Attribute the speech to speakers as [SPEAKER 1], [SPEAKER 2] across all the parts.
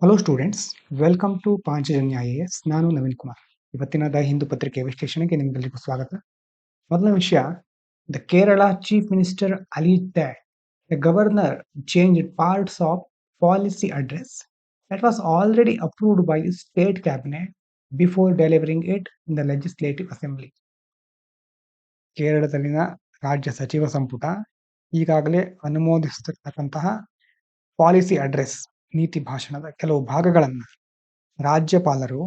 [SPEAKER 1] Hello students, welcome to Panchajanya IAS. ನಾನು ನವೀನ್ ಕುಮಾರ್. ಇವತ್ತಿನ the Hindu ಪತ್ರಿಕೆ ವಿಶ್ಲೇಷಣೆಗೆ ನಿಮಗೆಲ್ಲರಿಗೂ ಸ್ವಾಗತ. ಮೊದಲ ವಿಷಯ, the Kerala chief minister alleged that the governor changed parts of policy address that was already approved by the state cabinet before delivering it in the legislative assembly. ಕೇರಳದಲ್ಲಿನ ರಾಜ್ಯ ಸಚಿವ ಸಂಪುಟ ಈಗಾಗಲೇ ಅನುಮೋದಿಸತಕ್ಕಂತಹ ಪಾಲಿಸಿ ಅಡ್ರೆಸ್ ನೀತಿ ಭಾಷಣದ ಕೆಲವು ಭಾಗಗಳನ್ನು ರಾಜ್ಯಪಾಲರು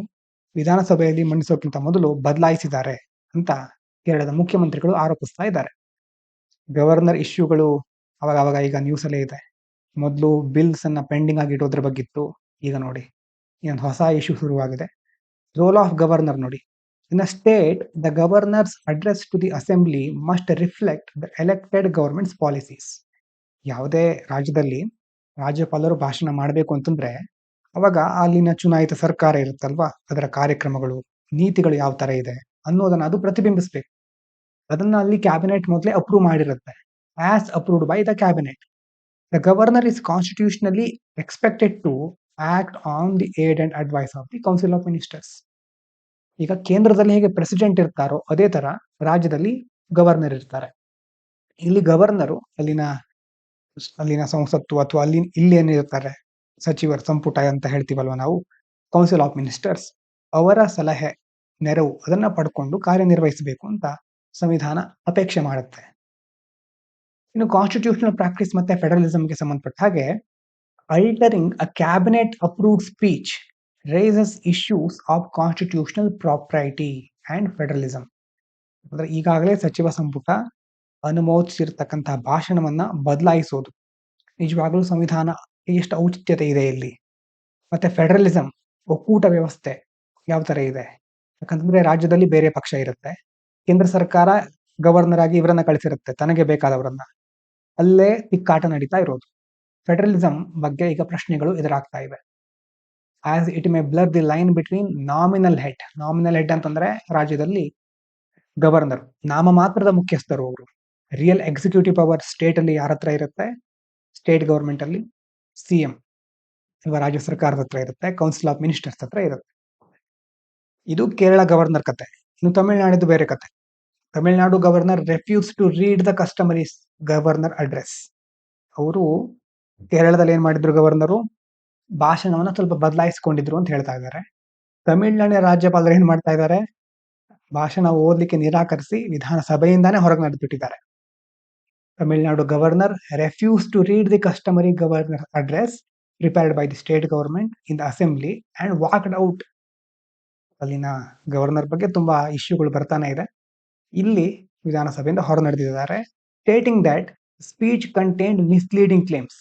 [SPEAKER 1] ವಿಧಾನಸಭೆಯಲ್ಲಿ ಮಂಡಿಸೋಕ್ಕಿಂತ ಮೊದಲು ಬದಲಾಯಿಸಿದ್ದಾರೆ ಅಂತ ಕೇರಳದ ಮುಖ್ಯಮಂತ್ರಿಗಳು ಆರೋಪಿಸ್ತಾ ಇದ್ದಾರೆ. ಗವರ್ನರ್ ಇಶ್ಯೂಗಳು ಅವಾಗ ಈಗ ನ್ಯೂಸ್ ಅಲ್ಲೇ ಇದೆ. ಮೊದಲು ಬಿಲ್ಸ್ ಅನ್ನ ಪೆಂಡಿಂಗ್ ಆಗಿ ಇಡೋದ್ರ ಬಗ್ಗಿತ್ತು. ಈಗ ನೋಡಿ ಇನ್ನೊಂದು ಹೊಸ ಇಶ್ಯೂ ಶುರುವಾಗಿದೆ. ರೋಲ್ ಆಫ್ ಗವರ್ನರ್ ನೋಡಿ. In a state, the governor's address to the assembly must reflect the elected government's policies. ಯಾವುದೇ ರಾಜ್ಯದಲ್ಲಿ ರಾಜ್ಯಪಾಲರು ಭಾಷಣ ಮಾಡಬೇಕು ಅಂತಂದ್ರೆ ಅವಾಗ ಅಲ್ಲಿನ ಚುನಾಯಿತ ಸರ್ಕಾರ ಇರುತ್ತಲ್ವಾ, ಅದರ ಕಾರ್ಯಕ್ರಮಗಳು ನೀತಿಗಳು ಯಾವ ತರ ಇದೆ ಅನ್ನೋದನ್ನ ಅದು ಪ್ರತಿಬಿಂಬಿಸ್ಬೇಕು. ಅದನ್ನ ಅಲ್ಲಿ ಕ್ಯಾಬಿನೆಟ್ ಮೊದಲೇ ಅಪ್ರೂವ್ ಮಾಡಿರುತ್ತೆ. As approved by the cabinet, the governor is constitutionally expected to act on the aid and advice of the council of ministers. ಈಗ ಕೇಂದ್ರದಲ್ಲಿ ಹೇಗೆ ಪ್ರೆಸಿಡೆಂಟ್ ಇರ್ತಾರೋ ಅದೇ ತರ ರಾಜ್ಯದಲ್ಲಿ ಗವರ್ನರ್ ಇರ್ತಾರೆ. ಇಲ್ಲಿ ಗವರ್ನರು ಅಲ್ಲಿನ ಸಂಸತ್ತು ಅಥವಾ ಇಲ್ಲಿ ಏನಿರ್ತಾರೆ ಸಚಿವರ ಸಂಪುಟ ಅಂತ ಹೇಳ್ತೀವಲ್ವ ನಾವು, ಕೌನ್ಸಿಲ್ ಆಫ್ ಮಿನಿಸ್ಟರ್ಸ್, ಅವರ ಸಲಹೆ ನೆರವು ಅದನ್ನ ಪಡ್ಕೊಂಡು ಕಾರ್ಯನಿರ್ವಹಿಸಬೇಕು ಅಂತ ಸಂವಿಧಾನ ಅಪೇಕ್ಷೆ ಮಾಡುತ್ತೆ. ಇನ್ನು ಕಾನ್ಸ್ಟಿಟ್ಯೂಷನಲ್ ಪ್ರಾಕ್ಟೀಸ್ ಮತ್ತೆ ಫೆಡರಲಿಸಂಗೆ ಸಂಬಂಧಪಟ್ಟ ಹಾಗೆ, altering a cabinet approved speech raises issues of constitutional property and federalism. ಅಂದ್ರೆ ಈಗಾಗಲೇ ಸಚಿವ ಸಂಪುಟ ಅನುಮೋದಿಸಿರ್ತಕ್ಕಂತಹ ಭಾಷಣವನ್ನ ಬದಲಾಯಿಸೋದು ನಿಜವಾಗ್ಲೂ ಸಂವಿಧಾನ ಎಷ್ಟು ಔಚಿತ್ಯತೆ ಇದೆ ಇಲ್ಲಿ. ಮತ್ತೆ ಫೆಡರಲಿಸಂ, ಒಕ್ಕೂಟ ವ್ಯವಸ್ಥೆ ಯಾವ ತರ ಇದೆ, ಯಾಕಂತಂದ್ರೆ ರಾಜ್ಯದಲ್ಲಿ ಬೇರೆ ಪಕ್ಷ ಇರುತ್ತೆ, ಕೇಂದ್ರ ಸರ್ಕಾರ ಗವರ್ನರ್ ಆಗಿ ಇವರನ್ನ ಕಳಿಸಿರುತ್ತೆ ತನಗೆ ಬೇಕಾದವರನ್ನ, ಅಲ್ಲೇ ತಿಕ್ಕಾಟ ನಡೀತಾ ಇರೋದು. ಫೆಡರಲಿಸಂ ಬಗ್ಗೆ ಈಗ ಪ್ರಶ್ನೆಗಳು ಎದುರಾಗ್ತಾ ಇವೆ. As it may blur the line between nominal head ಅಂತಂದ್ರೆ ರಾಜ್ಯದಲ್ಲಿ ಗವರ್ನರ್ ನಾಮ ಮಾತ್ರದ ಮುಖ್ಯಸ್ಥರು, ಅವರು ರಿಯಲ್ ಎಕ್ಸಿಕ್ಯೂಟಿವ್ ಪವರ್ ಸ್ಟೇಟ್ ಅಲ್ಲಿ ಯಾರ ಹತ್ರ ಇರುತ್ತೆ, ಸ್ಟೇಟ್ ಗವರ್ಮೆಂಟ್ ಅಲ್ಲಿ ಸಿಎಂ ಅಥವಾ ರಾಜ್ಯ ಸರ್ಕಾರದ ಹತ್ರ ಇರುತ್ತೆ, ಕೌನ್ಸಿಲ್ ಆಫ್ ಮಿನಿಸ್ಟರ್ಸ್ ಹತ್ರ ಇರುತ್ತೆ. ಇದು ಕೇರಳ ಗವರ್ನರ್ ಕತೆ. ಇನ್ನು ತಮಿಳುನಾಡಿದ್ದು ಬೇರೆ ಕತೆ. Tamil Nadu governor refuse to read the customary governor address. ಅವರು ಕೇರಳದಲ್ಲಿ ಏನ್ ಮಾಡಿದ್ರು, ಗವರ್ನರು ಭಾಷಣವನ್ನ ಸ್ವಲ್ಪ ಬದಲಾಯಿಸಿಕೊಂಡಿದ್ರು ಅಂತ ಹೇಳ್ತಾ ಇದ್ದಾರೆ. ತಮಿಳುನಾಡಿನ ರಾಜ್ಯಪಾಲರು ಏನ್ ಮಾಡ್ತಾ ಇದ್ದಾರೆ, ಭಾಷಣ ಓದ್ಲಿಕ್ಕೆ ನಿರಾಕರಿಸಿ ವಿಧಾನಸಭೆಯಿಂದಾನೇ ಹೊರಗೆ ನಡೆದ್ಬಿಟ್ಟಿದ್ದಾರೆ. Tamil Nadu governor refuse to read the customary governor address prepared by the state government in the assembly and walked out. ಅಲ್ಲಿನ ಗವರ್ನರ್ ಬಗ್ಗೆ ತುಂಬಾ ಇಶ್ಯೂಗಳು ಬರ್ತಾನೆ ಇದೆ. ಇಲ್ಲಿ ವಿಧಾನಸಭೆಯಿಂದ ಹೊರ ನಡೆದಿದ್ದಾರೆ, stating that speech contained misleading claims.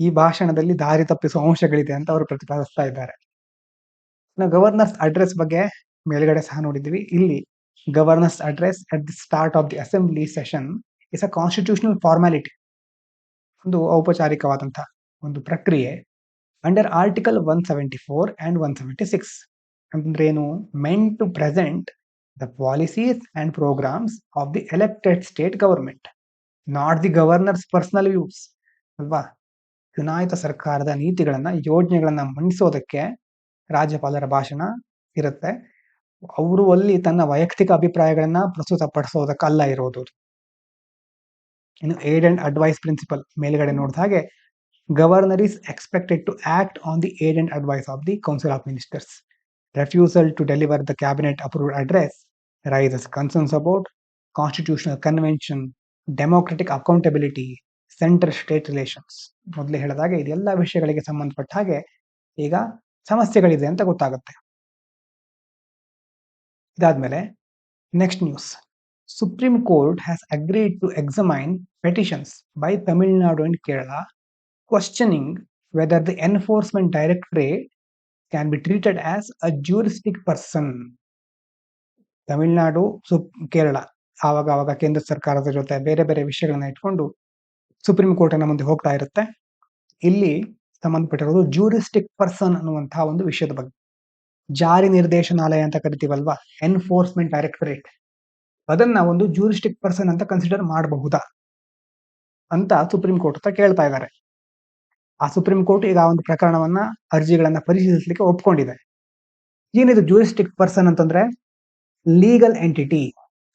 [SPEAKER 1] ಈ ಭಾಷಣದಲ್ಲಿ ದಾರಿ ತಪ್ಪಿಸುವ ಅಂಶಗಳಿದೆ ಅಂತ ಅವರು ಪ್ರತಿಪಾದಿಸ್ತಾ ಇದ್ದಾರೆ. ಗವರ್ನರ್ಸ್ ಅಡ್ರೆಸ್ ಬಗ್ಗೆ ಮೇಲ್ಗಡೆ ಸಹ ನೋಡಿದ್ವಿ. ಇಲ್ಲಿ governors address at the start of the assembly session is a constitutional formality, ಒಂದು ಔಪಚಾರಿಕವಾದಂತಹ ಒಂದು ಪ್ರಕ್ರಿಯೆ. ಅಂಡರ್ ಆರ್ಟಿಕಲ್ 174 and 176 ಅಂದ್ರೆ ಏನು, meant to present the policies and programs of the elected state government, not the governor's personal views ಅಲ್ವಾ. ಚುನಾಯಿತ ಸರ್ಕಾರದ ನೀತಿಗಳನ್ನ ಯೋಜನೆಗಳನ್ನ ಮಂಡಿಸೋದಕ್ಕೆ ರಾಜ್ಯಪಾಲರ ಭಾಷಣ ಇರುತ್ತೆ. ಅವರು ಅಲ್ಲಿ ತನ್ನ ವೈಯಕ್ತಿಕ ಅಭಿಪ್ರಾಯಗಳನ್ನ ಪ್ರಸ್ತುತಪಡಿಸೋದಕ್ಕಲ್ಲ ಇರೋದು. ಇನ್ನು ಏಡ್ ಅಂಡ್ ಅಡ್ವೈಸ್ ಪ್ರಿನ್ಸಿಪಲ್ ಮೇಲ್ಗಡೆ ನೋಡಿದ ಹಾಗೆ, governor is expected to act on the aid and advice of the Council of Ministers. Refusal to deliver the cabinet approved address raises concerns about constitutional convention, democratic accountability, center state relations. ಮೊದಲೇ ಹೇಳಿದಾಗೆ ಇದೆಲ್ಲ ವಿಷಯಗಳಿಗೆ ಸಂಬಂಧಪಟ್ಟ ಹಾಗೆ ಈಗ ಸಮಸ್ಯೆಗಳಿದೆ ಅಂತ ಗೊತ್ತಾಗುತ್ತೆ. ಇದಾದ್ಮೇಲೆ next news, Supreme Court has agreed to examine petitions by Tamil Nadu and Kerala questioning whether the enforcement directorate can be treated as a juristic person. Tamil Nadu Kerala ಆವಾಗ ಕೇಂದ್ರ ಸರ್ಕಾರದ ಜೊತೆ ಬೇರೆ ಬೇರೆ ವಿಷಯಗಳನ್ನ ಇಟ್ಕೊಂಡು ಸುಪ್ರೀಂ ಕೋರ್ಟಿನ ಮುಂದೆ ಹೋಗ್ತಾ ಇರುತ್ತೆ. ಇಲ್ಲಿ ಸಂಬಂಧಪಟ್ಟಿರೋದು ಜೂರಿಸ್ಟಿಕ್ ಪರ್ಸನ್ ಅನ್ನುವಂತಹ ಒಂದು ವಿಷಯದ ಬಗ್ಗೆ. ಜಾರಿ ನಿರ್ದೇಶನಾಲಯ ಅಂತ ಕರಿತೀವಲ್ವಾ, ಎನ್ಫೋರ್ಸ್ಮೆಂಟ್ ಡೈರೆಕ್ಟರೇಟ್, ಅದನ್ನ ಒಂದು ಜೂರಿಸ್ಟಿಕ್ ಪರ್ಸನ್ ಅಂತ ಕನ್ಸಿಡರ್ ಮಾಡಬಹುದಾ ಅಂತ ಸುಪ್ರೀಂ ಕೋರ್ಟ್ ಹತ್ರ ಕೇಳ್ತಾ ಇದ್ದಾರೆ. ಆ ಸುಪ್ರೀಂ ಕೋರ್ಟ್ ಈಗ ಆ ಒಂದು ಪ್ರಕರಣವನ್ನ ಅರ್ಜಿಗಳನ್ನ ಪರಿಶೀಲಿಸಲಿಕ್ಕೆ ಒಪ್ಕೊಂಡಿದೆ. ಏನಿದು ಜೂರಿಸ್ಟಿಕ್ ಪರ್ಸನ್ ಅಂತಂದ್ರೆ legal entity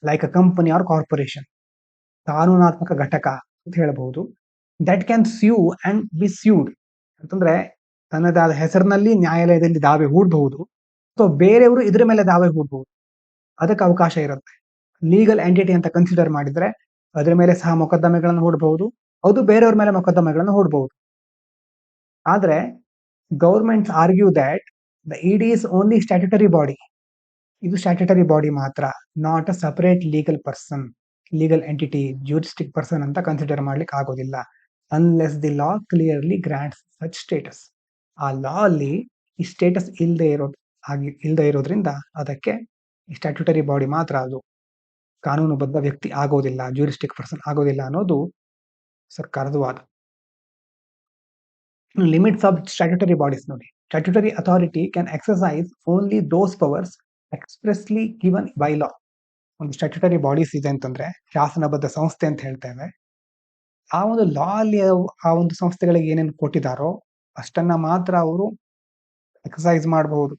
[SPEAKER 1] like a company or corporation, ಕಾನೂನಾತ್ಮಕ ಘಟಕ ಅಂತ ಹೇಳಬಹುದು. That can sue and be sued ಅಂತಂದ್ರೆ ತನ್ನದಾದ ಹೆಸರಿನಲ್ಲಿ ನ್ಯಾಯಾಲಯದಲ್ಲಿ ದಾವೆ ಹೂಡಬಹುದು ಅಥವಾ ಬೇರೆಯವರು ಇದರ ಮೇಲೆ ದಾವೆ ಹೂಡಬಹುದು, ಅದಕ್ಕೆ ಅವಕಾಶ ಇರುತ್ತೆ. ಲೀಗಲ್ ಎಂಟಿಟಿ ಅಂತ ಕನ್ಸಿಡರ್ ಮಾಡಿದ್ರೆ ಅದರ ಮೇಲೆ ಸಹ ಮೊಕದ್ದಮೆಗಳನ್ನು ಹೂಡಬಹುದು, ಅದು ಬೇರೆಯವ್ರ ಮೇಲೆ ಮೊಕದ್ದಮೆಗಳನ್ನು ಹೂಡಬಹುದು. ಆದ್ರೆ government argue that the ED is only statutory body, ಇದು ಸ್ಟ್ಯಾಟ್ಯುಟರಿ ಬಾಡಿ ಮಾತ್ರ, not a separate legal person. Legal entity juristic person ಅಂತ ಕನ್ಸಿಡರ್ ಮಾಡ್ಲಿಕ್ಕೆ ಆಗೋದಿಲ್ಲ unless the law clearly grants such status. ಆ ಲಾ ಅಲ್ಲಿ ಈ ಸ್ಟೇಟಸ್ ಇಲ್ಲದೆ ಇರೋದ್ರಿಂದ ಅದಕ್ಕೆ ಸ್ಟ್ಯಾಟ್ಯುಟರಿ ಬಾಡಿ ಮಾತ್ರ, ಅದು ಕಾನೂನುಬದ್ಧ ವ್ಯಕ್ತಿ ಆಗೋದಿಲ್ಲ, ಜೂರಿಸ್ಟಿಕ್ ಪರ್ಸನ್ ಆಗೋದಿಲ್ಲ ಅನ್ನೋದು ಸರ್ಕಾರದ ವಾದ. ಲಿಮಿಟ್ಸ್ ಆಫ್ ಸ್ಟ್ಯಾಟ್ಯುಟರಿ ಬಾಡೀಸ್ ನೋಡಿ. Statutory authority can exercise only those powers expressly given by ಲಾ. ಒಂದು ಸ್ಟ್ಯಾಟ್ಯುಟರಿ ಬಾಡೀಸ್ ಇದೆ ಅಂತಂದ್ರೆ ಶಾಸನಬದ್ಧ ಸಂಸ್ಥೆ ಅಂತ ಹೇಳ್ತೇವೆ. ಆ ಒಂದು ಲಾ ಅಲ್ಲಿ ಆ ಒಂದು ಸಂಸ್ಥೆಗಳಿಗೆ ಏನೇನು ಕೊಟ್ಟಿದ್ದಾರೋ ಅಷ್ಟನ್ನ ಮಾತ್ರ ಅವರು ಎಕ್ಸರ್ಸೈಸ್ ಮಾಡಬಹುದು,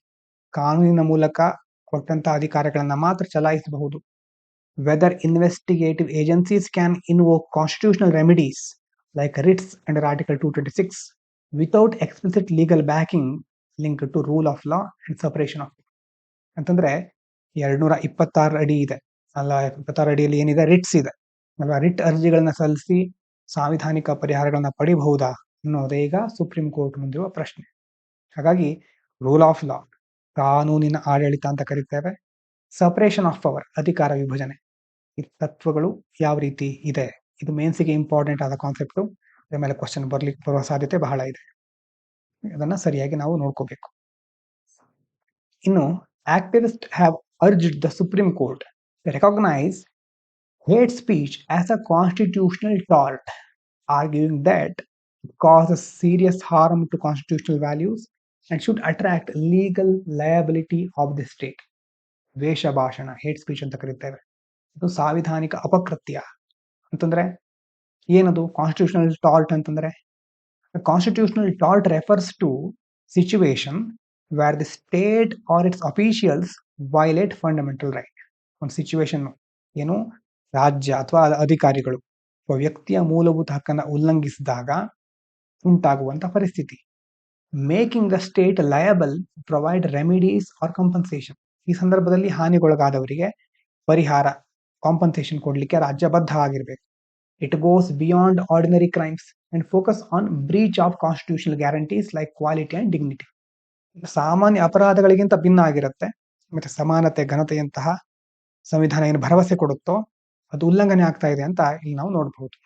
[SPEAKER 1] ಕಾನೂನಿನ ಮೂಲಕ ಕೊಟ್ಟಂತ ಅಧಿಕಾರಗಳನ್ನ ಮಾತ್ರ ಚಲಾಯಿಸಬಹುದು. Whether investigative agencies can invoke constitutional remedies like writs under article 226 without explicit legal backing link to rule of law and separation of ಅಂತಂದ್ರೆ 226 ಅಡಿ ಇದೆ ಅಲ್ಲ, 26 ಅಡಿಯಲ್ಲಿ ಏನಿದೆ, ರಿಟ್ಸ್ ಇದೆ ಅಲ್ವಾ. ರಿಟ್ ಅರ್ಜಿಗಳನ್ನ ಸಲ್ಲಿಸಿ ಸಾಂವಿಧಾನಿಕ ಪರಿಹಾರಗಳನ್ನ ಪಡಿಬಹುದಾ ಅನ್ನೋದೇ ಈಗ ಸುಪ್ರೀಂ ಕೋರ್ಟ್ ಮುಂದಿರುವ ಪ್ರಶ್ನೆ. ಹಾಗಾಗಿ ರೂಲ್ ಆಫ್ ಲಾ, ಕಾನೂನಿನ ಆಡಳಿತ ಅಂತ ಕರೀತೇವೆ. ಸಪರೇಷನ್ ಆಫ್ ಪವರ್, ಅಧಿಕಾರ ವಿಭಜನೆ, ಈ ತತ್ವಗಳು ಯಾವ ರೀತಿ ಇದೆ, ಇದು ಮೇನ್ಸಿಗೆ ಇಂಪಾರ್ಟೆಂಟ್ ಆದ ಕಾನ್ಸೆಪ್ಟ್. ಅದರ ಮೇಲೆ ಕ್ವಶನ್ ಬರುವ ಸಾಧ್ಯತೆ ಬಹಳ ಇದೆ, ಅದನ್ನ ಸರಿಯಾಗಿ ನಾವು ನೋಡ್ಕೋಬೇಕು. ಇನ್ನು activists have urged the Supreme Court to recognize hate speech as a constitutional tort, arguing that it causes serious harm to constitutional values and should attract legal liability of the state. ದ್ವೇಷ ಭಾಷಣ, hate speech ಅಂತ ಕರೀತೇವೆ, ಇದು ಸಾಂವಿಧಾನಿಕ ಅಪಕೃತ್ಯ ಅಂತಂದ್ರೆ ಏನದು? Constitutional tort ಅಂತಂದ್ರೆ constitutional tort refers to situation where the state or its officials violate fundamental right. ಒಂದು ಸಿಚುವೇಶನ್ ಏನು, ರಾಜ್ಯ ಅಥವಾ ಅಧಿಕಾರಿಗಳು ವ್ಯಕ್ತಿಯ ಮೂಲಭೂತ ಹಕ್ಕನ್ನು ಉಲ್ಲಂಘಿಸಿದಾಗ ಉಂಟಾಗುವಂತ ಪರಿಸ್ಥಿತಿ. Making the state liable provide remedies or compensation. ಈ ಸಂದರ್ಭದಲ್ಲಿ ಹಾನಿಗೊಳಗಾದವರಿಗೆ ಪರಿಹಾರ, ಕಾಂಪನ್ಸೇಷನ್ ಕೊಡ್ಲಿಕ್ಕೆ ರಾಜ್ಯ ಬದ್ಧ ಆಗಿರ್ಬೇಕು. It goes beyond ordinary crimes and focus on breach of constitutional guarantees like quality and dignity. ಸಾಮಾನ್ಯ ಅಪರಾಧಗಳಿಗಿಂತ ಭಿನ್ನ ಆಗಿರುತ್ತೆ. ಮತ್ತೆ ಸಮಾನತೆ, ಘನತೆಯಂತಹ ಸಂವಿಧಾನ ಏನು ಭರವಸೆ ಕೊಡುತ್ತೋ ಅದು ಉಲ್ಲಂಘನೆ ಆಗ್ತಾ ಇದೆ ಅಂತ ಇಲ್ಲಿ ನಾವು ನೋಡಬಹುದು.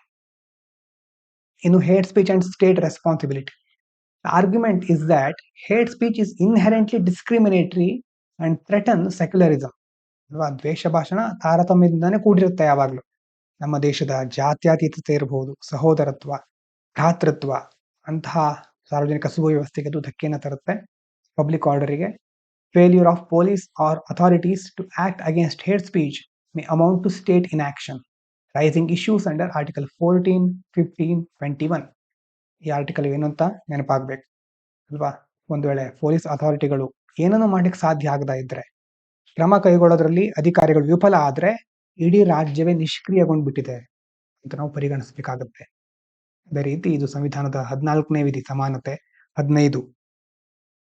[SPEAKER 1] ಇನ್ನು hate speech and state responsibility. Argument is that hate speech is inherently discriminatory and threaten secularism. ಅಲ್ವಾ, ದ್ವೇಷ ಭಾಷಣ ತಾರತಮ್ಯದಿಂದಾನೇ ಕೂಡಿರುತ್ತೆ. ಯಾವಾಗಲೂ ನಮ್ಮ ದೇಶದ ಜಾತ್ಯತೀತತೆ ಇರಬಹುದು, ಸಹೋದರತ್ವ, ಭ್ರಾತೃತ್ವ ಅಂತಹ ಸಾರ್ವಜನಿಕ ಸುವ್ಯವಸ್ಥೆಗೆ ಅದು ಧಕ್ಕೆಯನ್ನು ತರುತ್ತೆ. ಪಬ್ಲಿಕ್ ಆರ್ಡರಿಗೆ. Failure of police or authorities to act against hate speech may amount to state inaction, raising issues under article 14, 15, 21. ಈ ಆರ್ಟಿಕಲ್ ಏನು ಅಂತ ನೆನಪಾಗಬೇಕು ಅಲ್ವಾ. ಒಂದು ವೇಳೆ ಪೊಲೀಸ್ ಅಥಾರಿಟಿಗಳು ಏನನ್ನು ಮಾಡ್ಲಿಕ್ಕೆ ಸಾಧ್ಯ ಆಗದ ಇದ್ರೆ, ಕ್ರಮ ಕೈಗೊಳ್ಳೋದ್ರಲ್ಲಿ ಅಧಿಕಾರಿಗಳು ವಿಫಲ ಆದ್ರೆ ಇಡೀ ರಾಜ್ಯವೇ ನಿಷ್ಕ್ರಿಯಗೊಂಡ್ಬಿಟ್ಟಿದೆ ಅಂತ ನಾವು ಪರಿಗಣಿಸಬೇಕಾಗುತ್ತೆ. ಅದೇ ರೀತಿ ಇದು ಸಂವಿಧಾನದ 14ನೇ ವಿಧಿ ಸಮಾನತೆ, 15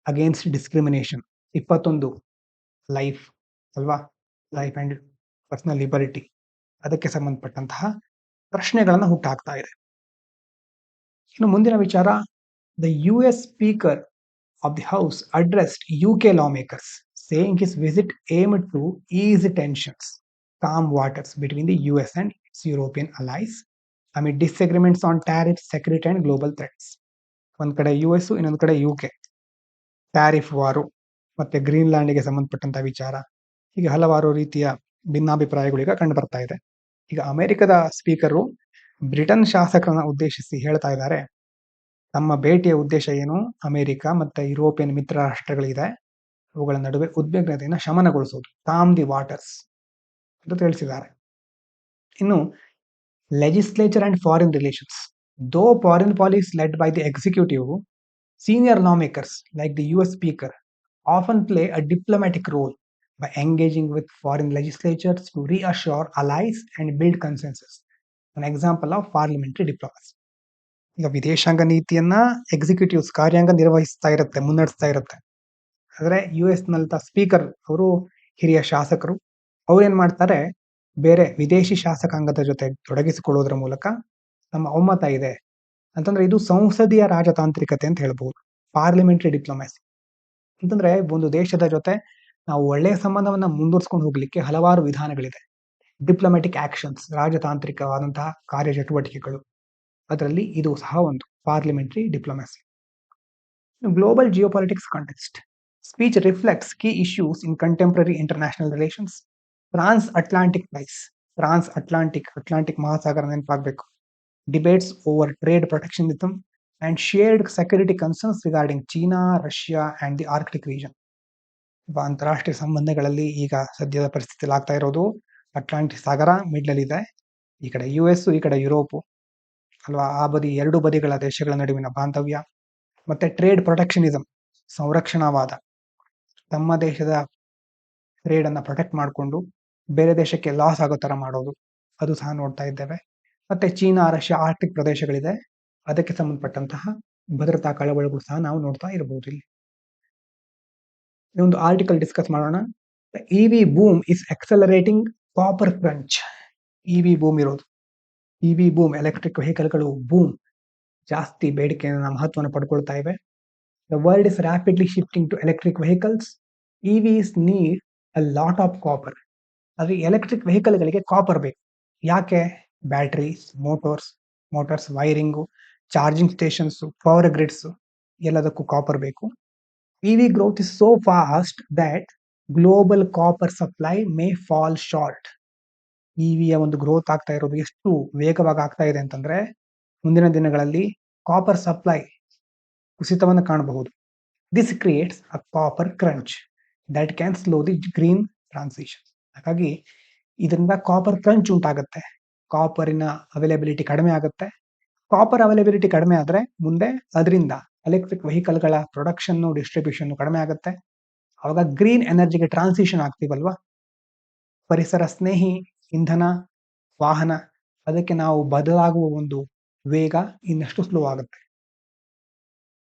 [SPEAKER 1] ಅಗೇನ್ಸ್ಟ್ ಡಿಸ್ಕ್ರಿಮಿನೇಷನ್, 21 ಲೈಫ್ ಅಲ್ವಾ, ಲೈಫ್ ಅಂಡ್ ಪರ್ಸನಲ್ ಲಿಬರ್ಟಿ, ಅದಕ್ಕೆ ಸಂಬಂಧಪಟ್ಟಂತಹ ಪ್ರಶ್ನೆಗಳನ್ನ ಹುಟ್ಟಾಕ್ತಾ ಇದೆ. ಇನ್ನು ಮುಂದಿನ ವಿಚಾರ, the US speaker of the house addressed UK lawmakers saying his visit aimed to ease tensions, calm waters between the US and its European allies amid disagreements on tariffs, security and global threats. ಒಂದ್ ಕಡೆ US, ಇನ್ನೊಂದು ಕಡೆ UK, tariff ವಾರು ಮತ್ತೆ ಗ್ರೀನ್ಲ್ಯಾಂಡ್ಗೆ ಸಂಬಂಧಪಟ್ಟಂತ ವಿಚಾರ, ಹೀಗೆ ಹಲವಾರು ರೀತಿಯ ಭಿನ್ನಾಭಿಪ್ರಾಯಗಳು ಈಗ ಕಂಡು ಬರ್ತಾ ಇದೆ. ಈಗ ಅಮೆರಿಕದ ಸ್ಪೀಕರು ಬ್ರಿಟನ್ ಶಾಸಕರನ್ನ ಉದ್ದೇಶಿಸಿ ಹೇಳ್ತಾ ಇದ್ದಾರೆ, ತಮ್ಮ ಭೇಟಿಯ ಉದ್ದೇಶ ಏನು, ಅಮೆರಿಕ ಮತ್ತೆ ಯುರೋಪಿಯನ್ ಮಿತ್ರ ರಾಷ್ಟ್ರಗಳಿದೆ ಅವುಗಳ ನಡುವೆ ಉದ್ವಿಗ್ನತೆಯನ್ನು ಶಮನಗೊಳಿಸೋದು, ಕಾಮ್ ದಿ ವಾಟರ್ಸ್ ಅಂತ ತಿಳಿಸಿದ್ದಾರೆ. ಇನ್ನು legislature and foreign relations, Though foreign policy is led by the executive, senior lawmakers like the US Speaker often play a diplomatic role by engaging with foreign legislatures to reassure allies and build consensus. An example of parliamentary diplomacy. ಈಗ ವಿದೇಶಾಂಗ ನೀತಿಯನ್ನ executives ಕಾರ್ಯಾಂಗ ನಿರ್ವಹಿಸ್ತಾ ಇರುತ್ತೆ, ಮುನ್ನಡೆಸ್ತಾ ಇರುತ್ತೆ. ಆದರೆ US ನಲ್ಲಿದ್ದ speaker ಅವರು ಹಿರಿಯ ಶಾಸಕರು. ಅವ್ರು ಏನ್ ಮಾಡ್ತಾರೆ, ಬೇರೆ ವಿದೇಶಿ ಶಾಸಕಾಂಗದ ಜೊತೆ ತೊಡಗಿಸಿಕೊಳ್ಳುವುದರ ಮೂಲಕ ನಮ್ಮ ಒಮ್ಮತ ಇದೆ ಅಂತಂದ್ರೆ ಇದು ಸಂಸದೀಯ ರಾಜತಾಂತ್ರಿಕತೆ ಅಂತ ಹೇಳ್ಬಹುದು. ಪಾರ್ಲಿಮೆಂಟರಿ ಡಿಪ್ಲೊಮ್ಯಾಸಿ ಅಂತಂದ್ರೆ ಒಂದು ದೇಶದ ಜೊತೆ ನಾವು ಒಳ್ಳೆಯ ಸಂಬಂಧವನ್ನ ಮುಂದುವರ್ಸ್ಕೊಂಡು ಹೋಗ್ಲಿಕ್ಕೆ ಹಲವಾರು ವಿಧಾನಗಳಿದೆ. ಡಿಪ್ಲೊಮ್ಯಾಟಿಕ್ ಆಕ್ಷನ್ಸ್, ರಾಜತಾಂತ್ರಿಕವಾದಂತಹ ಕಾರ್ಯಚಟುವಟಿಕೆಗಳು, ಅದರಲ್ಲಿ ಇದು ಸಹ ಒಂದು parliamentary diplomacy. Global geopolitics context speech reflects key issues in contemporary international relations. Transatlantic price, Atlantic ಮಹಾಸಾಗರ ನೆನಪಾಗಬೇಕು. Debates over trade protectionism and shared security concerns regarding China, Russia and the Arctic region. ಅಂತಾರಾಷ್ಟ್ರೀಯ ಸಂಬಂಧಗಳಲ್ಲಿ ಈಗ ಸದ್ಯದ ಪರಿಸ್ಥಿತಿಯಲ್ಲಿ ಆಗ್ತಾ ಇರೋದು Atlantic ಸಾಗರ middle ಇದೆ, ಈ ಕಡೆ US, ಈ ಕಡೆ ಯುರೋಪ್ ಅಲ್ವಾ. ಆ ಬದಿ ಎರಡು ಬದಿಗಳ ದೇಶಗಳ ನಡುವಿನ ಬಾಂಧವ್ಯ, ಮತ್ತೆ ಟ್ರೇಡ್ ಪ್ರೊಟೆಕ್ಷನಿಸಮ್, ಸಂರಕ್ಷಣಾವಾದ, ತಮ್ಮ ದೇಶದ ಟ್ರೇಡ್ ಅನ್ನ ಪ್ರೊಟೆಕ್ಟ್ ಮಾಡಿಕೊಂಡು ಬೇರೆ ದೇಶಕ್ಕೆ ಲಾಸ್ ಆಗೋ ತರ ಮಾಡೋದು, ಅದು ಸಹ ನೋಡ್ತಾ ಇದ್ದೇವೆ. ಮತ್ತೆ ಚೀನಾ, ರಷ್ಯಾ, ಆರ್ಟಿಕ್ ಪ್ರದೇಶಗಳಿದೆ, ಅದಕ್ಕೆ ಸಂಬಂಧಪಟ್ಟಂತಹ ಭದ್ರತಾ ಕಳವಳಗಳು ಸಹ ನಾವು ನೋಡ್ತಾ ಇರಬಹುದು. ಇಲ್ಲಿ ಒಂದು ಆರ್ಟಿಕಲ್ ಡಿಸ್ಕಸ್ ಮಾಡೋಣ. EV boom is accelerating copper crunch. EV boom ಇರೋದು, ಇವಿ ಬೂಮ್, ಎಲೆಕ್ಟ್ರಿಕ್ ವೆಹಿಕಲ್ಗಳು ಬೂಮ್, ಜಾಸ್ತಿ ಬೇಡಿಕೆಯನ್ನು ಮಹತ್ವವನ್ನು ಪಡ್ಕೊಳ್ತಾ ಇವೆ. The world is rapidly shifting to electric vehicles. EVs need a lot of copper. ಆದ್ರೆ ಎಲೆಕ್ಟ್ರಿಕ್ ವೆಹಿಕಲ್ಗಳಿಗೆ ಕಾಪರ್ ಬೇಕು. ಯಾಕೆ? Batteries, motors, wiring, charging stations, power grids, ಎಲ್ಲದಕ್ಕೂ ಕಾಪರ್ ಬೇಕು. EV growth is so fast that global copper supply may fall short. EVಯ ಒಂದು growth ಆಗ್ತಾ ಇರೋದು ಎಷ್ಟು ವೇಗವಾಗಿ ಆಗ್ತಾ ಇದೆ ಅಂತಂದ್ರೆ ಮುಂದಿನ ದಿನಗಳಲ್ಲಿ ಕಾಪರ್ ಸಪ್ಲೈ ಕುಸಿತವನ್ನು ಕಾಣಬಹುದು. This creates a copper crunch that can slow the green transition. ಹಾಗಾಗಿ ಇದರಿಂದ ಕಾಪರ್ ಕ್ರಂಚ್ ಉಂಟಾಗುತ್ತೆ, ಕಾಪರಿನ ಅವೈಲಬಿಲಿಟಿ ಕಡಿಮೆ ಆಗುತ್ತೆ. ಕಾಪರ್ ಅವೈಲಬಿಲಿಟಿ ಕಡಿಮೆ ಆದ್ರೆ ಮುಂದೆ ಅದರಿಂದ ಎಲೆಕ್ಟ್ರಿಕ್ ವೆಹಿಕಲ್ಗಳ ಪ್ರೊಡಕ್ಷನ್, ಡಿಸ್ಟ್ರಿಬ್ಯೂಷನ್ ಕಡಿಮೆ ಆಗುತ್ತೆ. ಅವಾಗ ಗ್ರೀನ್ ಎನರ್ಜಿಗೆ ಟ್ರಾನ್ಸಿಷನ್ ಆಗ್ತೀವಲ್ವಾ, ಪರಿಸರ ಸ್ನೇಹಿ ಇಂಧನ ವಾಹನ, ಅದಕ್ಕೆ ನಾವು ಬದಲಾಗುವ ಒಂದು ವೇಗ ಇನ್ನಷ್ಟು ಸ್ಲೋ ಆಗುತ್ತೆ.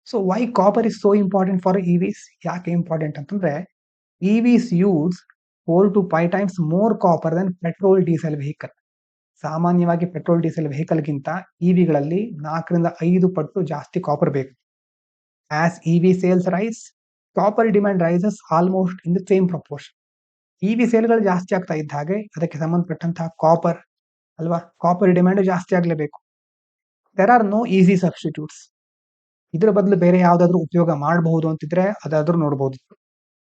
[SPEAKER 1] So why copper is so important for EVs? ಯಾಕೆ ಇಂಪಾರ್ಟೆಂಟ್ ಅಂತಂದ್ರೆ EVs use 4 to 5 times more copper than petrol diesel vehicle. ಸಾಮಾನ್ಯವಾಗಿ ಪೆಟ್ರೋಲ್ ಡೀಸೆಲ್ ವೆಹಿಕಲ್ಗಿಂತ ಇವಿಗಳಲ್ಲಿ 4 ರಿಂದ 5 ಪಟ್ಟು ಜಾಸ್ತಿ ಕಾಪರ್ ಬೇಕು. As EV sales rise, copper demand rises almost in the same proportion. EV ಸೇಲ್ಗಳು ಜಾಸ್ತಿ ಆಗ್ತಾ ಇದ್ದ ಹಾಗೆ ಅದಕ್ಕೆ ಸಂಬಂಧಪಟ್ಟಂತಹ ಕಾಪರ್ ಅಲ್ವಾ, ಕಾಪರ್ ಡಿಮ್ಯಾಂಡ್ ಜಾಸ್ತಿ ಆಗಲೇಬೇಕು. There are no easy substitutes. ಇದರ ಬದಲು ಬೇರೆ ಯಾವ್ದಾದ್ರು ಉಪಯೋಗ ಮಾಡಬಹುದು ಅಂತಿದ್ರೆ ಅದಾದ್ರೂ ನೋಡಬಹುದು,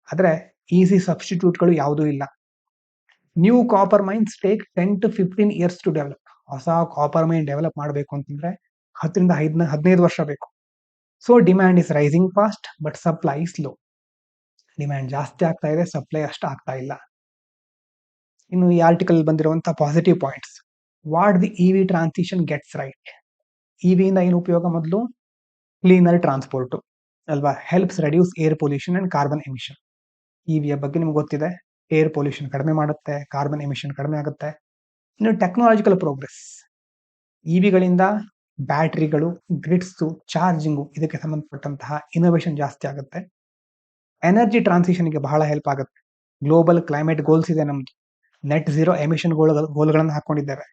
[SPEAKER 1] ಆದ್ರೆ ಈಸಿ ಸಬ್ಸ್ಟಿಟ್ಯೂಟ್ಗಳು ಯಾವುದೂ ಇಲ್ಲ. New copper mines take 10 to 15 years to develop. ಹೊಸ ಕಾಪರ್ ಮೈನ್ ಡೆವಲಪ್ ಮಾಡಬೇಕು ಅಂತಂದ್ರೆ 10 ರಿಂದ 15 ವರ್ಷ ಬೇಕು. So demand is rising fast but supply is low. Demand ಜಾಸ್ತಿ ಆಗ್ತಾ ಇದೆ, ಸಪ್ಲೈ ಅಷ್ಟು ಆಗ್ತಾ ಇಲ್ಲ. ಇನ್ನು ಈ ಆರ್ಟಿಕಲ್ ಬಂದಿರುವಂತಹ positive points. What the EV transition gets right. ಇವಿಯಿಂದ ಏನು ಉಪಯೋಗ? ಮೊದಲು ಕ್ಲೀನರ್ ಟ್ರಾನ್ಸ್ಪೋರ್ಟ್ ಅಲ್ವಾ, helps reduce air pollution and carbon emission. ಇವಿಯ ಬಗ್ಗೆ ನಿಮ್ಗೆ ಗೊತ್ತಿದೆ, ಏರ್ ಪೊಲ್ಯೂಷನ್ ಕಡಿಮೆ ಮಾಡುತ್ತೆ, ಕಾರ್ಬನ್ ಎಮಿಷನ್ ಕಡಿಮೆ ಆಗುತ್ತೆ. ಇನ್ನು ಟೆಕ್ನಾಲಜಿಕಲ್ ಪ್ರೋಗ್ರೆಸ್, ಇವಿಗಳಿಂದ ಬ್ಯಾಟರಿಗಳು, ಗ್ರಿಡ್ಸ್, ಚಾರ್ಜಿಂಗು, ಇದಕ್ಕೆ ಸಂಬಂಧಪಟ್ಟಂತಹ ಇನೋವೇಷನ್ ಜಾಸ್ತಿ ಆಗುತ್ತೆ. ಎನರ್ಜಿ ಟ್ರಾನ್ಸಿಷನ್ಗೆ ಬಹಳ ಹೆಲ್ಪ್ ಆಗುತ್ತೆ. ಗ್ಲೋಬಲ್ ಕ್ಲೈಮೇಟ್ ಗೋಲ್ಸ್ ಇದೆ ನಮ್ದು, ನೆಟ್ ಝೀರೋ ಎಮಿಷನ್ ಗೋಲ್ಗಳನ್ನು ಹಾಕೊಂಡಿದ್ದೇವೆ,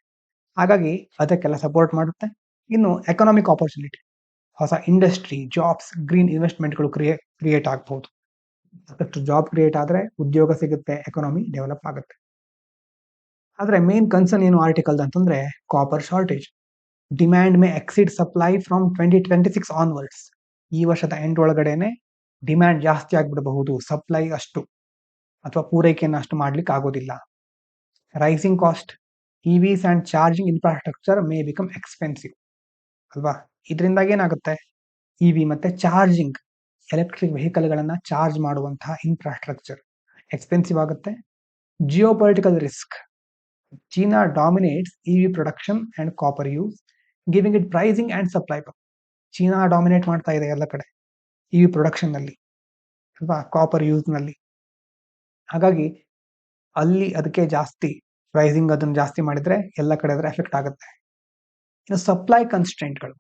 [SPEAKER 1] ಹಾಗಾಗಿ ಅದಕ್ಕೆಲ್ಲ ಸಪೋರ್ಟ್ ಮಾಡುತ್ತೆ. ಇನ್ನು ಎಕನಾಮಿಕ್ ಆಪರ್ಚುನಿಟಿ, ಹೊಸ ಇಂಡಸ್ಟ್ರಿ, ಜಾಬ್ಸ್, ಗ್ರೀನ್ ಇನ್ವೆಸ್ಟ್ಮೆಂಟ್ಗಳು ಕ್ರಿಯೇಟ್ ಆಗಬಹುದು. ಸಾಕಷ್ಟು ಜಾಬ್ ಕ್ರಿಯೇಟ್ ಆದ್ರೆ ಉದ್ಯೋಗ ಸಿಗುತ್ತೆ, ಎಕಾನಮಿ ಡೆವಲಪ್ ಆಗುತ್ತೆ. ಆದ್ರೆ ಮೇನ್ ಕನ್ಸರ್ನ್ ಏನು ಆರ್ಟಿಕಲ್ ಅಂತಂದ್ರೆ copper shortage. Demand May exceed supply from 2026 onwards. ಈ ವರ್ಷದ ಎಂಡ್ ಒಳಗಡೆನೆ ಡಿಮ್ಯಾಂಡ್ ಜಾಸ್ತಿ ಆಗ್ಬಿಡಬಹುದು, ಸಪ್ಲೈ ಅಷ್ಟು ಅಥವಾ ಪೂರೈಕೆಯನ್ನು ಅಷ್ಟು ಮಾಡ್ಲಿಕ್ಕೆ ಆಗೋದಿಲ್ಲ. Rising cost, EVs and charging infrastructure may become expensive ಅಲ್ವಾ. ಇದರಿಂದಾಗಿ ಏನಾಗುತ್ತೆ, ಇವಿ ಮತ್ತೆ ಚಾರ್ಜಿಂಗ್, ಎಲೆಕ್ಟ್ರಿಕ್ ವೆಹಿಕಲ್ಗಳನ್ನ ಚಾರ್ಜ್ ಮಾಡುವಂತಹ ಇನ್ಫ್ರಾಸ್ಟ್ರಕ್ಚರ್ ಎಕ್ಸ್ಪೆನ್ಸಿವ್ ಆಗುತ್ತೆ. Geopolitical risk, China dominates EV production and copper use. Giving it pricing and supply. China dominate ಮಾಡ್ತಾ ಇದೆ ಎಲ್ಲ ಕಡೆ ಈ ಪ್ರೊಡಕ್ಷನ್ ನಲ್ಲಿ ಅಲ್ವಾ, ಕಾಪರ್ ಯೂಸ್ ನಲ್ಲಿ. ಹಾಗಾಗಿ ಅಲ್ಲಿ ಅದಕ್ಕೆ ಜಾಸ್ತಿ ಪ್ರೈಸಿಂಗ್ ಅದನ್ನು ಜಾಸ್ತಿ ಮಾಡಿದ್ರೆ ಎಲ್ಲ ಕಡೆ ಅದರ ಎಫೆಕ್ಟ್ ಆಗುತ್ತೆ. ಇನ್ನು ಸಪ್ಲೈ ಕನ್ಸ್ಟ್ರೆಂಟ್ಗಳು,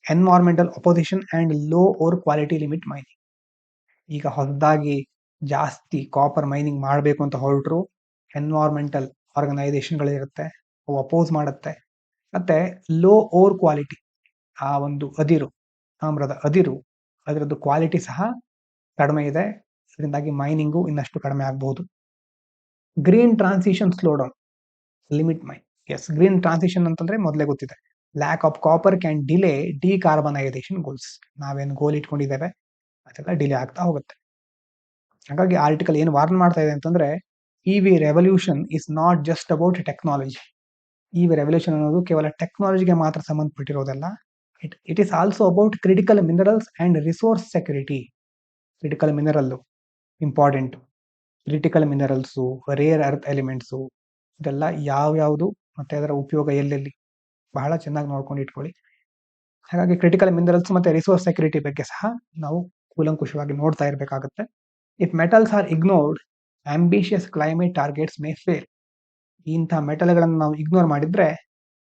[SPEAKER 1] environmental opposition and low ore quality limit mining. ಈಗ ಹೊಸದಾಗಿ ಜಾಸ್ತಿ ಕಾಪರ್ ಮೈನಿಂಗ್ ಮಾಡಬೇಕು ಅಂತ ಹೊರಟರು ಎನ್ವೈರನ್ಮೆಂಟಲ್ ಆರ್ಗನೈಸೇಷನ್ಗಳಿರುತ್ತೆ, ಅವು ಅಪೋಸ್ ಮಾಡುತ್ತೆ. ಮತ್ತೆ ಲೋ ಓರ್ ಕ್ವಾಲಿಟಿ, ಆ ಒಂದು ಅದಿರು, ತಾಮ್ರದ ಅದಿರು, ಅದರದ್ದು ಕ್ವಾಲಿಟಿ ಸಹ ಕಡಿಮೆ ಇದೆ, ಇದರಿಂದಾಗಿ ಮೈನಿಂಗು ಇನ್ನಷ್ಟು ಕಡಿಮೆ ಆಗಬಹುದು. Green transition slow down, limit mine. Yes, green transition ಅಂತಂದ್ರೆ ಮೊದಲೇ ಗೊತ್ತಿದೆ, lack of copper can delay decarbonisation goals. ನಾವೇನು ಗೋಲ್ ಇಟ್ಕೊಂಡಿದ್ದೇವೆ ಅದೆಲ್ಲ ಡಿಲೇ ಆಗ್ತಾ ಹೋಗುತ್ತೆ. ಹಾಗಾಗಿ ಆರ್ಟಿಕಲ್ ಏನು ವಾರ್ನ್ ಮಾಡ್ತಾ ಇದೆ ಅಂತಂದ್ರೆ, EV revolution is not just about technology. EV revolution ಅನ್ನೋದು ಕೇವಲ ಟೆಕ್ನಾಲಜಿಗೆ ಮಾತ್ರ ಸಂಬಂಧಪಟ್ಟಿರೋದಲ್ಲ, it is also about critical minerals and resource security. Critical mineral important, critical minerals, rare earth elements, ಇದೆಲ್ಲ ಯಾವ್ಯಾವುದು ಮತ್ತೆ ಅದರ ಉಪಯೋಗ ಎಲ್ಲೆಲ್ಲಿ ಬಹಳ ಚೆನ್ನಾಗಿ ನೋಡ್ಕೊಂಡು ಇಟ್ಕೊಳ್ಳಿ. ಹಾಗಾಗಿ ಕ್ರಿಟಿಕಲ್ ಮಿನರಲ್ಸ್ ಮತ್ತೆ ರಿಸೋರ್ಸ್ ಸೆಕ್ಯೂರಿಟಿ ಬಗ್ಗೆ ಸಹ ನಾವು ಕೂಲಂಕುಷವಾಗಿ ನೋಡ್ತಾ ಇರಬೇಕಾಗುತ್ತೆ. If metals are ignored, ambitious climate targets May fail. ಇಂಥ ಮೆಟಲ್ಗಳನ್ನು ನಾವು ಇಗ್ನೋರ್ ಮಾಡಿದ್ರೆ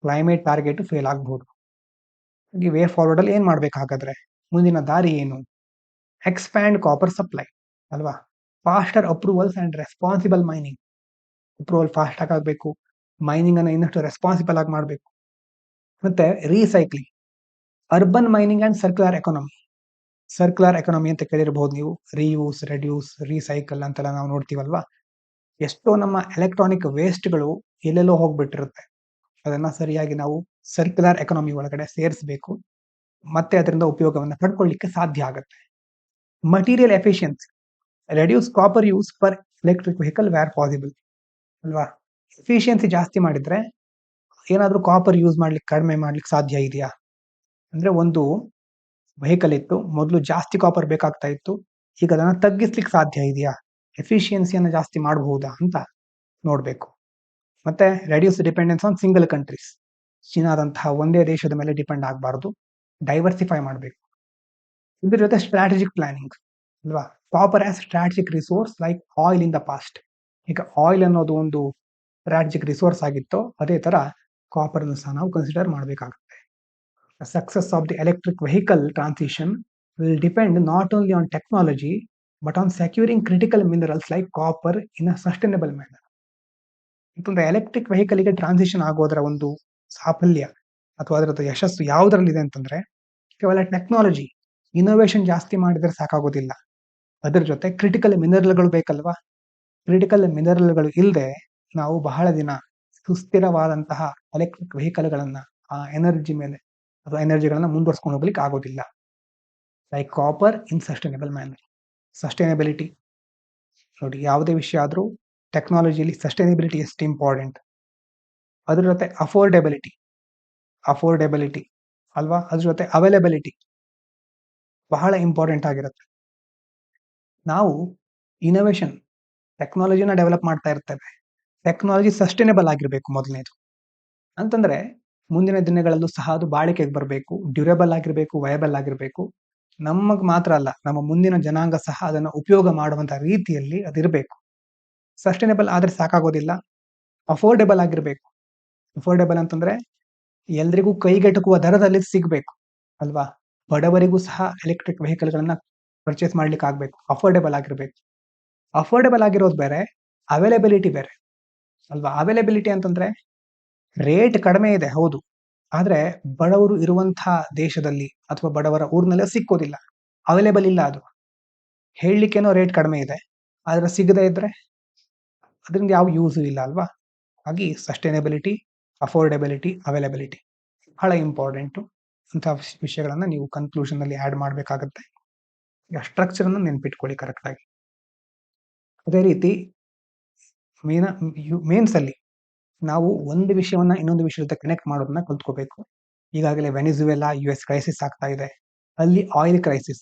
[SPEAKER 1] ಕ್ಲೈಮೇಟ್ ಟಾರ್ಗೆಟ್ ಫೇಲ್ ಆಗಬಹುದು. ವೇ ಫಾರ್ವರ್ಡ್ ಅಲ್ಲಿ ಏನ್ ಮಾಡ್ಬೇಕಾಗಾದ್ರೆ, ಮುಂದಿನ ದಾರಿ ಏನು? ಎಕ್ಸ್ಪ್ಯಾಂಡ್ ಕಾಪರ್ ಸಪ್ಲೈ ಅಲ್ವಾ, faster approvals and responsible mining. Approval fast ಆಗಬೇಕು, ಮೈನಿಂಗ್ ಅನ್ನು ಇನ್ನಷ್ಟು ರೆಸ್ಪಾನ್ಸಿಬಲ್ ಆಗಿ ಮಾಡಬೇಕು. ಮತ್ತೆ recycling, urban mining and circular economy. Circular economy ಅಂತ ಕೇಳಿರಬಹುದು ನೀವು, ರೀಯೂಸ್, ರೆಡ್ಯೂಸ್, ರೀಸೈಕಲ್ ಅಂತೆಲ್ಲ ನಾವು ನೋಡ್ತೀವಲ್ವಾ. ಎಷ್ಟೋ ನಮ್ಮ ಎಲೆಕ್ಟ್ರಾನಿಕ್ ವೇಸ್ಟ್ಗಳು ಎಲ್ಲೆಲ್ಲೋ ಹೋಗ್ಬಿಟ್ಟಿರುತ್ತೆ, ಅದನ್ನ ಸರಿಯಾಗಿ ನಾವು ಸರ್ಕ್ಯುಲರ್ ಎಕಾನಮಿ ಒಳಗಡೆ ಸೇರಿಸಬೇಕು, ಮತ್ತೆ ಅದರಿಂದ ಉಪಯೋಗವನ್ನು ಪಡ್ಕೊಳ್ಳಿಕ್ಕೆ ಸಾಧ್ಯ ಆಗುತ್ತೆ. Material efficiency, reduce copper use for electric vehicle where possible ಅಲ್ವಾ. ಎಫಿಷಿಯನ್ಸಿ ಜಾಸ್ತಿ ಮಾಡಿದ್ರೆ ಏನಾದ್ರೂ ಕಾಪರ್ ಯೂಸ್ ಮಾಡ್ಲಿಕ್ಕೆ ಕಡಿಮೆ ಮಾಡ್ಲಿಕ್ಕೆ ಸಾಧ್ಯ ಇದೆಯಾ ಅಂದ್ರೆ, ಒಂದು ವೆಹಿಕಲ್ ಇತ್ತು, ಮೊದಲು ಜಾಸ್ತಿ ಕಾಪರ್ ಬೇಕಾಗ್ತಾ ಇತ್ತು, ಈಗ ಅದನ್ನ ತಗ್ಗಿಸ್ಲಿಕ್ಕೆ ಸಾಧ್ಯ ಇದೆಯಾ, ಎಫಿಷಿಯನ್ಸಿಯನ್ನು ಜಾಸ್ತಿ ಮಾಡಬಹುದಾ ಅಂತ ನೋಡ್ಬೇಕು. ಮತ್ತೆ reduce dependence on single countries, ಚೀನಾದಂತಹ ಒಂದೇ ದೇಶದ ಮೇಲೆ ಡಿಪೆಂಡ್ ಆಗಬಾರ್ದು, ಡೈವರ್ಸಿಫೈ ಮಾಡಬೇಕು. ಇದ್ರ ಜೊತೆ ಸ್ಟ್ರಾಟಜಿಕ್ ಪ್ಲಾನಿಂಗ್ ಅಲ್ವಾ, copper as strategic resource like oil in the past. ಈಗ ಆಯಿಲ್ ಅನ್ನೋದು ಒಂದು ಸ್ಟ್ರಾಟಜಿಕ್ ರಿಸೋರ್ಸ್ ಆಗಿತ್ತು, ಅದೇ ತರ ಕಾಪರ್ ಅನ್ನು ಸಹ ನಾವು ಕನ್ಸಿಡರ್ ಮಾಡಬೇಕಾಗುತ್ತೆ. Success of the electric vehicle transition will depend not only on technology but on securing critical minerals like copper in a sustainable manner. ಮತ್ತೊಂದು ಎಲೆಕ್ಟ್ರಿಕ್ ವೆಹಿಕಲ್ಗೆ ಟ್ರಾನ್ಸಿಷನ್ ಆಗೋದರ ಒಂದು ಸಾಫಲ್ಯ ಅಥವಾ ಅದರ ಯಶಸ್ಸು ಯಾವುದರಲ್ಲಿದೆ ಅಂತಂದ್ರೆ, ಕೇವಲ ಟೆಕ್ನಾಲಜಿ ಇನೋವೇಷನ್ ಜಾಸ್ತಿ ಮಾಡಿದ್ರೆ ಸಾಕಾಗೋದಿಲ್ಲ, ಅದರ ಜೊತೆ ಕ್ರಿಟಿಕಲ್ ಮಿನರಲ್ಗಳು ಬೇಕಲ್ವಾ. ಕ್ರಿಟಿಕಲ್ ಮಿನರಲ್ಗಳು ಇಲ್ಲದೆ ನಾವು ಬಹಳ ದಿನ ಸುಸ್ಥಿರವಾದಂತಹ ಎಲೆಕ್ಟ್ರಿಕ್ ವೆಹಿಕಲ್ಗಳನ್ನ ಆ ಎನರ್ಜಿ ಮೇಲೆ ಅಥವಾ ಎನರ್ಜಿಗಳನ್ನ ಮುಂದುವರ್ಸ್ಕೊಂಡು ಹೋಗ್ಲಿಕ್ಕೆ ಆಗೋದಿಲ್ಲ. ಲೈಕ್ ಕಾಪರ್ ಇನ್ ಸಸ್ಟೈನಬಲ್ ಮ್ಯಾನರ್. ಸಸ್ಟೈನಬಿಲಿಟಿ ನೋಡಿ, ಯಾವುದೇ ವಿಷಯ ಆದ್ರೂ ಟೆಕ್ನಾಲಜಿಯಲ್ಲಿ ಸಸ್ಟೈನಬಿಲಿಟಿ ಎಷ್ಟು ಇಂಪಾರ್ಟೆಂಟ್, ಅದ್ರ ಜೊತೆ ಅಫೋರ್ಡೆಬಿಲಿಟಿ ಅಲ್ವಾ, ಅದ್ರ ಜೊತೆ ಅವೈಲಬಿಲಿಟಿ ಬಹಳ ಇಂಪಾರ್ಟೆಂಟ್ ಆಗಿರುತ್ತೆ. ನಾವು ಇನೋವೇಷನ್ ಟೆಕ್ನಾಲಜಿನ ಡೆವಲಪ್ ಮಾಡ್ತಾ ಇರ್ತೇವೆ, ಟೆಕ್ನಾಲಜಿ ಸಸ್ಟೈನಬಲ್ ಆಗಿರ್ಬೇಕು ಮೊದಲನೇದು ಅಂತಂದ್ರೆ, ಮುಂದಿನ ದಿನಗಳಲ್ಲೂ ಸಹ ಅದು ಬಾಳಿಕೆಗೆ ಬರಬೇಕು, ಡ್ಯೂರೇಬಲ್ ಆಗಿರ್ಬೇಕು, ವಯಬಲ್ ಆಗಿರ್ಬೇಕು. ನಮಗ್ ಮಾತ್ರ ಅಲ್ಲ, ನಮ್ಮ ಮುಂದಿನ ಜನಾಂಗ ಸಹ ಅದನ್ನು ಉಪಯೋಗ ಮಾಡುವಂತ ರೀತಿಯಲ್ಲಿ ಅದಿರಬೇಕು. ಸಸ್ಟೈನಬಲ್ ಆದ್ರೆ ಸಾಕಾಗೋದಿಲ್ಲ, ಅಫೋರ್ಡೆಬಲ್ ಆಗಿರ್ಬೇಕು. ಅಫೋರ್ಡೆಬಲ್ ಅಂತಂದ್ರೆ ಎಲ್ರಿಗೂ ಕೈಗೆಟುಕುವ ದರದಲ್ಲಿ ಸಿಗ್ಬೇಕು ಅಲ್ವಾ, ಬಡವರಿಗೂ ಸಹ ಎಲೆಕ್ಟ್ರಿಕ್ ವೆಹಿಕಲ್ಗಳನ್ನ ಪರ್ಚೇಸ್ ಮಾಡ್ಲಿಕ್ಕೆ ಆಗ್ಬೇಕು, ಅಫೋರ್ಡೆಬಲ್ ಆಗಿರ್ಬೇಕು. ಅಫೋರ್ಡೆಬಲ್ ಆಗಿರೋದು ಬೇರೆ, ಅವೈಲಬಿಲಿಟಿ ಬೇರೆ ಅಲ್ವಾ. ಅವೈಲಬಿಲಿಟಿ ಅಂತಂದ್ರೆ ರೇಟ್ ಕಡಿಮೆ ಇದೆ ಹೌದು, ಆದ್ರೆ ಬಡವರು ಇರುವಂತಹ ದೇಶದಲ್ಲಿ ಅಥವಾ ಬಡವರ ಊರಿನಲ್ಲೇ ಸಿಕ್ಕೋದಿಲ್ಲ, ಅವೈಲೇಬಲ್ ಇಲ್ಲ. ಅದು ಹೇಳಲಿಕ್ಕೇನೋ ರೇಟ್ ಕಡಿಮೆ ಇದೆ, ಆದ್ರೆ ಸಿಗದೇ ಇದ್ರೆ ಅದರಿಂದ ಯಾವ ಯೂಸು ಇಲ್ಲ ಅಲ್ವಾ. ಹಾಗಾಗಿ ಸಸ್ಟೈನಬಿಲಿಟಿ, ಅಫೋರ್ಡೆಬಿಲಿಟಿ, ಅವೈಲಬಿಲಿಟಿ ಬಹಳ ಇಂಪಾರ್ಟೆಂಟು. ಅಂತಹ ವಿಷಯಗಳನ್ನ ನೀವು ಕನ್ಕ್ಲೂಷನ್ ಅಲ್ಲಿ ಆಡ್ ಮಾಡಬೇಕಾಗತ್ತೆ. ಈಗ ಸ್ಟ್ರಕ್ಚರ್ ಅನ್ನು ನೆನ್ಪಿಟ್ಕೊಳ್ಳಿ ಕರೆಕ್ಟ್ ಆಗಿ. ಅದೇ ರೀತಿ ಮೇನ್ಸ್ ಅಲ್ಲಿ ನಾವು ಒಂದು ವಿಷಯವನ್ನ ಇನ್ನೊಂದು ವಿಷಯದ ಜೊತೆ ಕನೆಕ್ಟ್ ಮಾಡೋದನ್ನ ಕಲ್ತ್ಕೋಬೇಕು. ಈಗಾಗಲೇ ವೆನಿಜುವೆಲಾ US ಕ್ರೈಸಿಸ್ ಆಗ್ತಾ ಇದೆ, ಅಲ್ಲಿ ಆಯಿಲ್ ಕ್ರೈಸಿಸ್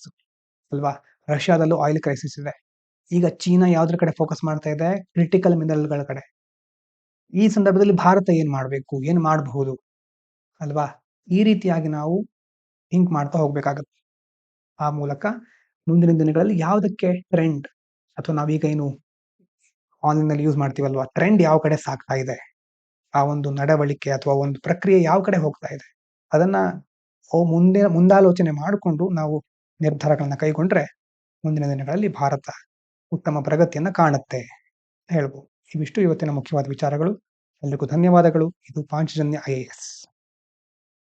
[SPEAKER 1] ಅಲ್ವಾ, ರಷ್ಯಾದಲ್ಲೂ ಆಯಿಲ್ ಕ್ರೈಸಿಸ್ ಇದೆ. ಈಗ ಚೀನಾ ಯಾವ್ದ್ರ ಕಡೆ ಫೋಕಸ್ ಮಾಡ್ತಾ ಇದೆ, ಕ್ರಿಟಿಕಲ್ ಮಿನರಲ್ಗಳ ಕಡೆ. ಈ ಸಂದರ್ಭದಲ್ಲಿ ಭಾರತ ಏನ್ ಮಾಡಬೇಕು, ಏನ್ ಮಾಡಬಹುದು ಅಲ್ವಾ. ಈ ರೀತಿಯಾಗಿ ನಾವು ಥಿಂಕ್ ಮಾಡ್ತಾ ಹೋಗ್ಬೇಕಾಗತ್ತೆ. ಆ ಮೂಲಕ ಮುಂದಿನ ದಿನಗಳಲ್ಲಿ ಯಾವುದಕ್ಕೆ ಟ್ರೆಂಡ್ ಅಥವಾ ನಾವೀಗ ಏನು ಆನ್‌ಲೈನ್‌ನಲ್ಲಿ ಯೂಸ್ ಮಾಡ್ತೀವಲ್ವಾ, ಟ್ರೆಂಡ್ ಯಾವ ಕಡೆ ಸಾಗ್ತಾ ಇದೆ, ಆ ಒಂದು ನಡವಳಿಕೆ ಅಥವಾ ಒಂದು ಪ್ರಕ್ರಿಯೆ ಯಾವ ಕಡೆ ಹೋಗ್ತಾ ಇದೆ, ಅದನ್ನ ಮುಂದಾಲೋಚನೆ ಮಾಡಿಕೊಂಡು ನಾವು ನಿರ್ಧಾರಗಳನ್ನ ಕೈಗೊಂಡ್ರೆ ಮುಂದಿನ ದಿನಗಳಲ್ಲಿ ಭಾರತ ಉತ್ತಮ ಪ್ರಗತಿಯನ್ನ ಕಾಣುತ್ತೆ ಹೇಳ್ಬೋದು. ಇವಿಷ್ಟು ಇವತ್ತಿನ ಮುಖ್ಯವಾದ ವಿಚಾರಗಳು. ಎಲ್ರಿಗೂ ಧನ್ಯವಾದಗಳು. ಇದು ಪಾಂಚಜನ್ಯ IAS.